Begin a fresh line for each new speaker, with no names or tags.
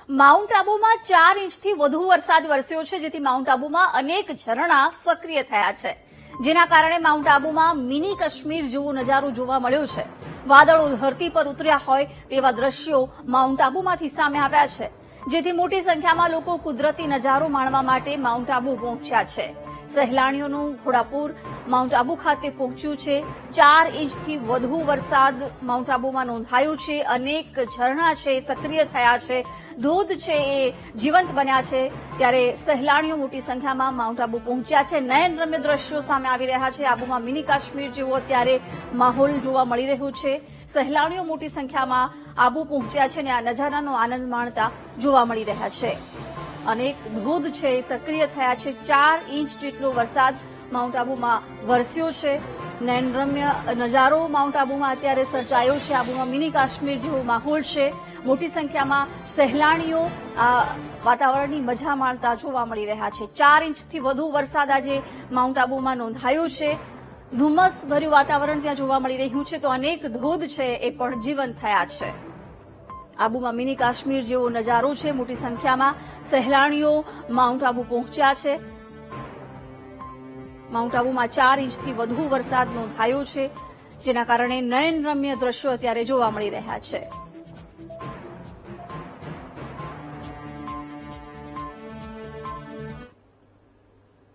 Mount આબુમાં 4 ઇંચથી વધુ વરસાદ વરસ્યો છે, જેથી માઉન્ટ આબુમાં અનેક ઝરણા સક્રિય થયા છે, જેના કારણે માઉન્ટ આબુમાં મિની કાશ્મીર જેવો નજારો જોવા મળ્યો છે। વાદળો ધરતી પર ઉતર્યા હોય તેવા દ્રશ્યો માઉન્ટ આબુમાંથી સામે આવ્યા છે, જેથી મોટી સંખ્યામાં લોકો કુદરતી નજારો માણવા માટે માઉન્ટ આબુ પહોંચ્યા છે। સહેલાણીઓનું ઘોડાપુર માઉન્ટ આબુ ખાતે પહોંચ્યું છે। 4 ઇંચથી વધુ વરસાદ માઉન્ટ આબુમાં નોંધાયો છે। અનેક ઝરણા છે સક્રિય થયા છે, ધોધ છે એ જીવંત બન્યા છે, ત્યારે સહેલાણીઓ મોટી સંખ્યામાં માઉન્ટ આબુ પહોંચ્યા છે। નયનરમ્ય દ્રશ્યો સામે આવી રહ્યા છે। આબુમાં મિની કાશ્મીર જેવો અત્યારે માહોલ જોવા મળી રહ્યો છે। સહેલાણીઓ મોટી સંખ્યામાં આબુ પહોંચ્યા છે અને આ નજારાનો આનંદ માણતા જોવા મળી રહ્યા છે। અનેક ધોધ છે સક્રિય થયા છે। 4 ઇંચ જેટલો વરસાદ માઉન્ટ આબુમાં વરસ્યો છે। નયનરમ્ય નજારો માઉન્ટ આબુમાં અત્યારે સર્જાયો છે। આબુમાં મિની કાશ્મીર જેવો માહોલ છે। મોટી સંખ્યામાં સહેલાણીઓ આ વાતાવરણની મજા માણતા જોવા મળી રહ્યા છે। 4 ઇંચથી વધુ વરસાદ આજે માઉન્ટ આબુમાં નોંધાયો છે। ધુમ્મસ ભર્યું વાતાવરણ ત્યાં જોવા મળી રહ્યું છે, તો અનેક ધોધ છે એ પણ જીવંત થયા છે। આબુમાં મિની કાશ્મીર જેવો નજારો છે। મોટી સંખ્યામાં સહેલાણીઓ માઉન્ટ આબુ પહોંચ્યા છે। માઉન્ટ આબુમાં 4 ઇંચથી વધુ વરસાદ નોંધાયો છે, જેના કારણે નયનરમ્ય દ્રશ્યો અત્યારે જોવા મળી રહ્યા છે।